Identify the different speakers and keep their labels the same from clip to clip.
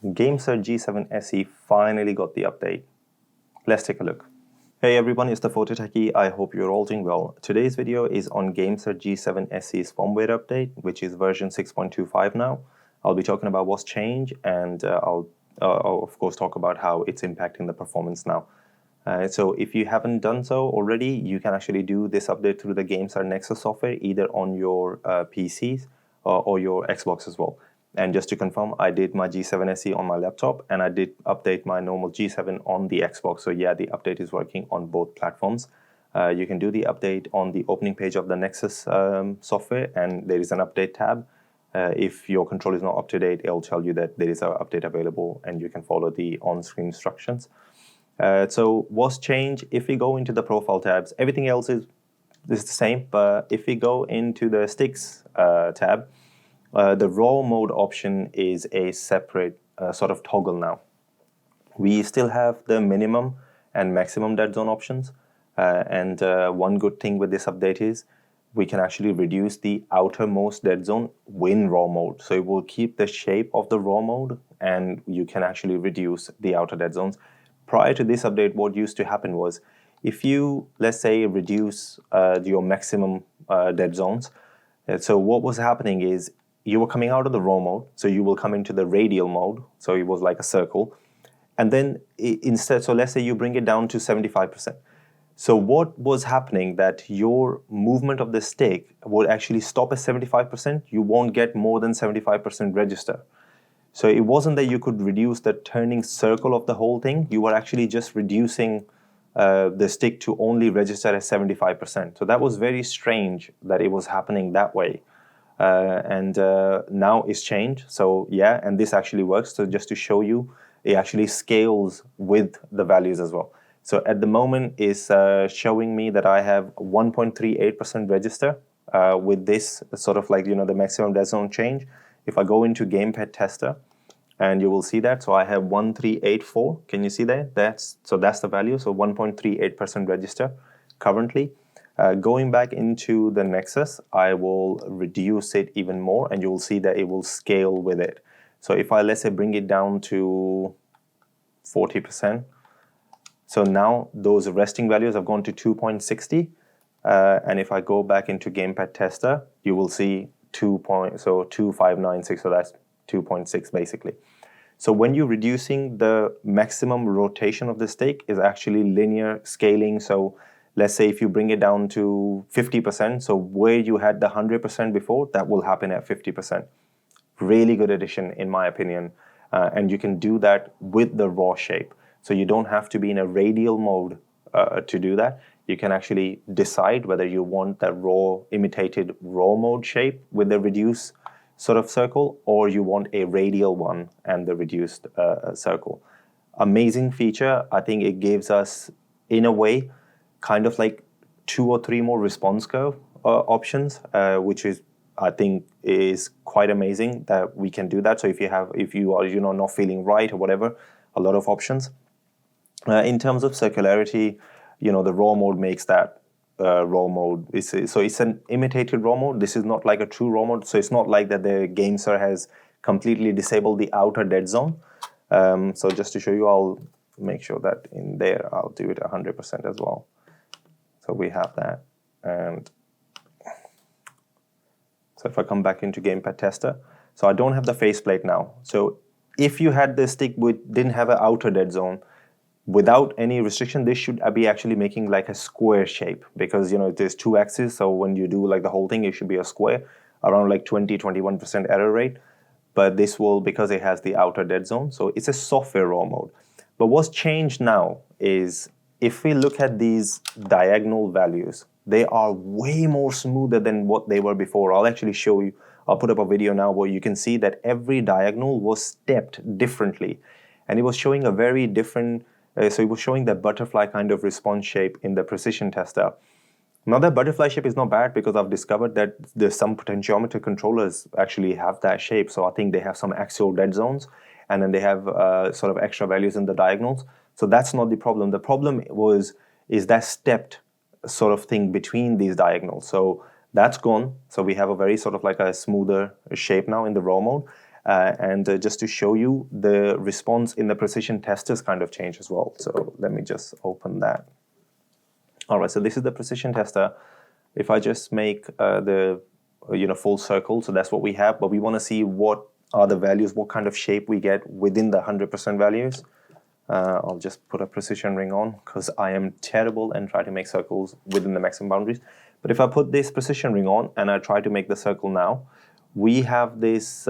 Speaker 1: Gamesir G7se finally got the update. Let's take a look. Hey everyone, it's the Photo Techie. I hope you're all doing well. Today's video is on Gamesir G7se's firmware update, which is version 6.25 now. I'll be talking about what's changed, and I'll of course talk about how it's impacting the performance now. So if you haven't done so already, you can actually do this update through the Gamesir Nexus software, either on your PCs or your Xbox as well. And just to confirm, I did my G7se on my laptop, and I did update my normal G7 on the Xbox. So yeah, the update is working on both platforms. You can do the update on the opening page of the Nexus software, and there is an update tab. If your control is not up to date, it'll tell you that there is an update available, and you can follow the on-screen instructions. So what's changed? If we go into the profile tabs, everything else is the same, but if we go into the sticks tab, the raw mode option is a separate sort of toggle now. We still have the minimum and maximum dead zone options, and one good thing with this update is we can actually reduce the outermost dead zone in raw mode. So it will keep the shape of the raw mode, and you can actually reduce the outer dead zones. Prior to this update, what used to happen was, if you, let's say, reduce your maximum dead zones, so what was happening is you were coming out of the raw mode, so you will come into the radial mode, so it was like a circle, and then instead, so let's say you bring it down to 75%. So what was happening that your movement of the stick would actually stop at 75%, you won't get more than 75% register. So it wasn't that you could reduce the turning circle of the whole thing, you were actually just reducing the stick to only register at 75%. So that was very strange that it was happening that way. And now it's changed. So yeah, and this actually works. So just to show you, it actually scales with the values as well. So at the moment it's showing me that I have 1.38% register with this sort of like, the maximum dead zone change. If I go into gamepad tester, and you will see that, so I have 1384. Can you see that? That's the value. So 1.38% register currently. Going back into the Nexus, I will reduce it even more, and you will see that it will scale with it. So if I, let's say, bring it down to 40%, so now those resting values have gone to 2.60, and if I go back into gamepad tester, you will see 2596, so that's 2.6 basically. So when you're reducing, the maximum rotation of the stick is actually linear scaling. So let's say if you bring it down to 50%, so where you had the 100% before, that will happen at 50%. Really good addition in my opinion. And you can do that with the raw shape. So you don't have to be in a radial mode to do that. You can actually decide whether you want that imitated raw mode shape with the reduced sort of circle, or you want a radial one and the reduced circle. Amazing feature. I think it gives us, in a way, kind of like 2 or 3 more response curve options, which is, I think, is quite amazing that we can do that. So if you are not feeling right or whatever, a lot of options. In terms of circularity, the raw mode makes that raw mode. So it's an imitated raw mode. This is not like a true raw mode. So it's not like that the Gamesir has completely disabled the outer dead zone. So just to show you, I'll make sure that in there, I'll do it 100% as well. So we have that. And so if I come back into gamepad tester, so I don't have the faceplate now. So if you had the stick didn't have an outer dead zone, without any restriction, this should be actually making like a square shape, because there's 2 axes, so when you do like the whole thing, it should be a square around like 20-21% error rate. But this will, because it has the outer dead zone, so it's a software raw mode. But what's changed now is, if we look at these diagonal values, they are way more smoother than what they were before. I'll actually show you. I'll put up a video now where you can see that every diagonal was stepped differently, and it was showing a very different. So it was showing that butterfly kind of response shape in the precision tester. Now that butterfly shape is not bad, because I've discovered that there's some potentiometer controllers actually have that shape. So I think they have some axial dead zones, and then they have sort of extra values in the diagonals. So that's not the problem. The problem is that stepped sort of thing between these diagonals. So that's gone. So we have a very sort of like a smoother shape now in the raw mode. And just to show you, the response in the precision testers kind of changed as well. So let me just open that. All right, so this is the precision tester. If I just make the full circle, so that's what we have, but we want to see what are the values, what kind of shape we get within the 100% values. I'll just put a precision ring on because I am terrible and try to make circles within the maximum boundaries. But if I put this precision ring on and I try to make the circle now, we have this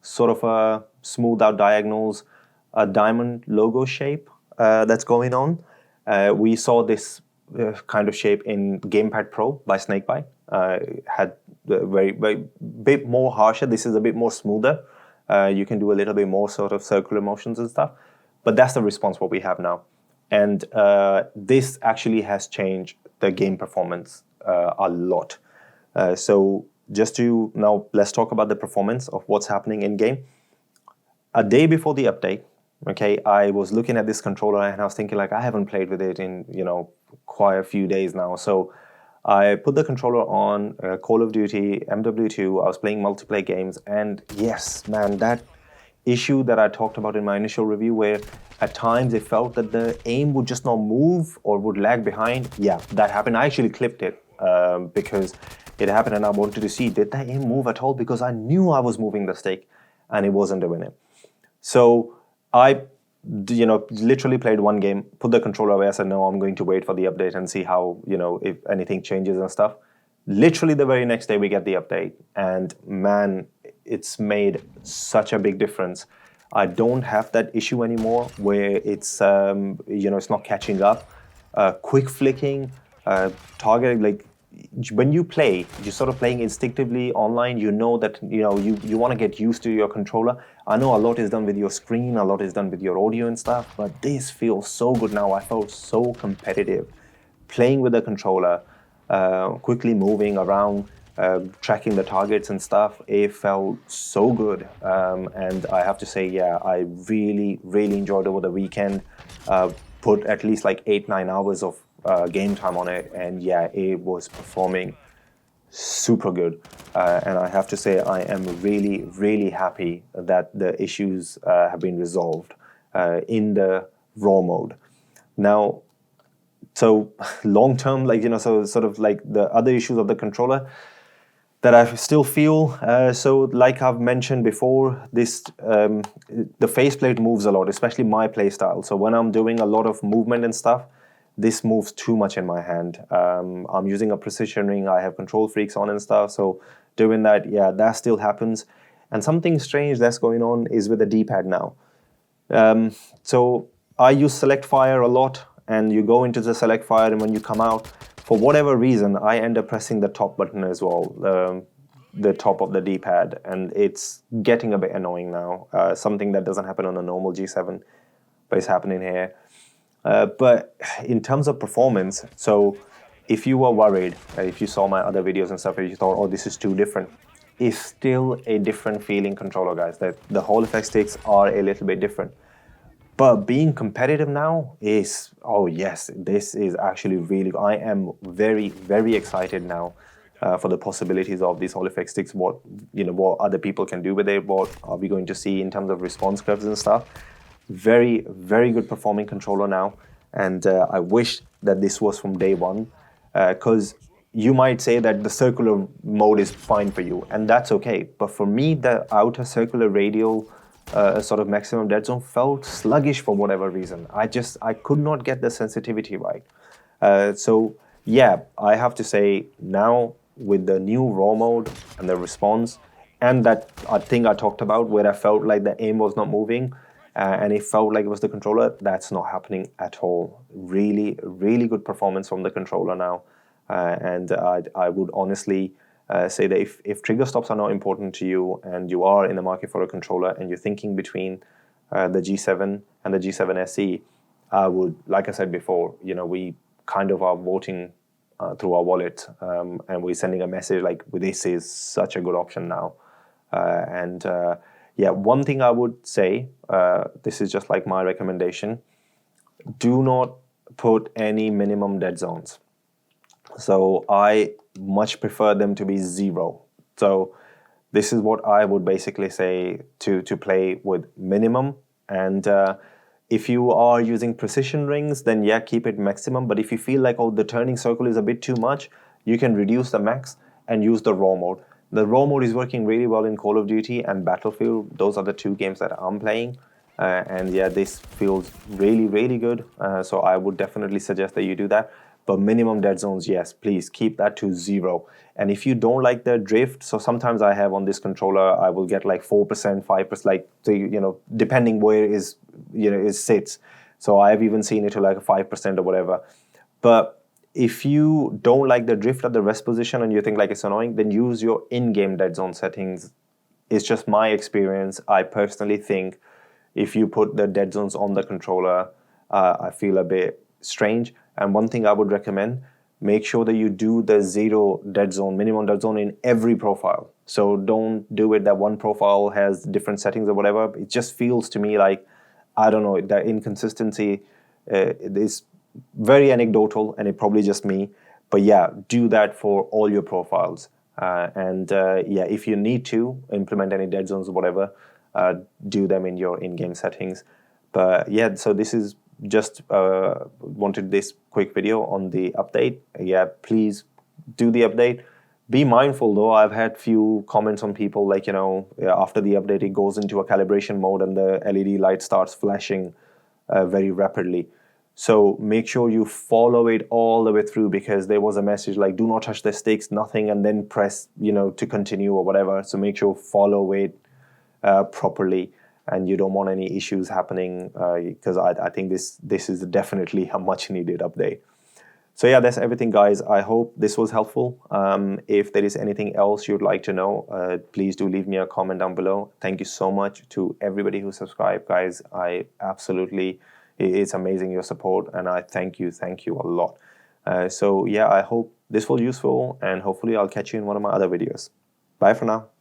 Speaker 1: sort of a smooth out diagonals, a diamond logo shape that's going on. We saw this kind of shape in Gamepad Pro by Snakebite. Had very bit more harsher. This is a bit more smoother. You can do a little bit more sort of circular motions and stuff. But that's the response what we have now. And this actually has changed the game performance a lot. So just to now, let's talk about the performance of what's happening in game. A day before the update, okay, I was looking at this controller and I was thinking like, I haven't played with it in, quite a few days now. So I put the controller on Call of Duty, MW2, I was playing multiplayer games, and yes, man, that issue that I talked about in my initial review where at times it felt that the aim would just not move or would lag behind, yeah, that happened. I actually clipped it because it happened and I wanted to see, did that aim move at all? Because I knew I was moving the stick and it wasn't doing it. So I literally played one game, put the controller away. I said, no, I'm going to wait for the update and see how, if anything changes and stuff. Literally the very next day we get the update, and man, it's made such a big difference. I don't have that issue anymore where it's, it's not catching up. Quick flicking, targeting, like when you play, you're sort of playing instinctively online, you know that, you want to get used to your controller. I know a lot is done with your screen, a lot is done with your audio and stuff, but this feels so good now. I felt so competitive playing with the controller, quickly moving around, tracking the targets and stuff. It felt so good. And I have to say, yeah, I really, really enjoyed over the weekend. Put at least like 8-9 hours of game time on it, and yeah, it was performing super good. And I have to say, I am really, really happy that the issues have been resolved in the raw mode. Now, so long term, so sort of like the other issues of the controller that I still feel, so like I've mentioned before, this the faceplate moves a lot, especially my play style. So when I'm doing a lot of movement and stuff, this moves too much in my hand. I'm using a precision ring, I have control freaks on and stuff, so doing that, yeah, that still happens. And something strange that's going on is with the D-pad now. So I use select fire a lot, and you go into the select fire, and when you come out, for whatever reason, I end up pressing the top button as well, the top of the D-pad, and it's getting a bit annoying now. Something that doesn't happen on a normal G7, but it's happening here. But in terms of performance, so if you were worried, if you saw my other videos and stuff, and you thought, oh, this is too different, it's still a different feeling controller, guys. That the Hall effect sticks are a little bit different. But being competitive now is, oh yes, this is actually really, I am very, very excited now for the possibilities of these Hall effect sticks, what other people can do with it, what are we going to see in terms of response curves and stuff. Very, very good performing controller now. And I wish that this was from day one, because you might say that the circular mode is fine for you, and that's okay. But for me, the outer circular radial sort of maximum dead zone felt sluggish for whatever reason. I could not get the sensitivity right. So yeah, I have to say now with the new raw mode and the response, and that thing I talked about where I felt like the aim was not moving, and it felt like it was the controller, that's not happening at all. Really, really good performance from the controller now. And I would honestly say that if trigger stops are not important to you and you are in the market for a controller and you're thinking between the G7 and the G7 SE, I would, like I said before, we kind of are voting through our wallet, and we're sending a message like, this is such a good option now. Yeah, one thing I would say, this is just like my recommendation, do not put any minimum dead zones. So I much prefer them to be 0. So this is what I would basically say to play with minimum. And if you are using precision rings, then yeah, keep it maximum. But if you feel like, oh, the turning circle is a bit too much, you can reduce the max and use the raw mode. The raw mode is working really well in Call of Duty and Battlefield. Those are the two games that I'm playing. And yeah, this feels really, really good. So I would definitely suggest that you do that. But minimum dead zones, yes, please keep that to 0. And if you don't like the drift, so sometimes I have on this controller, I will get like 4%, 5%, like, depending where it sits. So I've even seen it to like a 5% or whatever. But if you don't like the drift at the rest position and you think like it's annoying, then use your in-game dead zone settings. It's just my experience. I personally think if you put the dead zones on the controller, I feel a bit strange. And one thing I would recommend, make sure that you do the 0 dead zone, minimum dead zone in every profile. So don't do it that one profile has different settings or whatever. It just feels to me like, I don't know, the inconsistency is very anecdotal, and it's probably just me. But yeah, do that for all your profiles. Yeah, if you need to implement any dead zones or whatever, do them in your in-game settings. But yeah, so this is just wanted this quick video on the update. Yeah, please do the update. Be mindful though, I've had few comments on people like, after the update it goes into a calibration mode and the LED light starts flashing very rapidly. So make sure you follow it all the way through, because there was a message like, do not touch the sticks, nothing, and then press, to continue or whatever. So make sure follow it properly, and you don't want any issues happening, because I think this is definitely a much needed update. So yeah, that's everything, guys. I hope this was helpful. If there is anything else you'd like to know, please do leave me a comment down below. Thank you so much to everybody who subscribed, guys. It's amazing, your support, and I thank you a lot. So yeah, I hope this was useful, and hopefully I'll catch you in one of my other videos. Bye for now.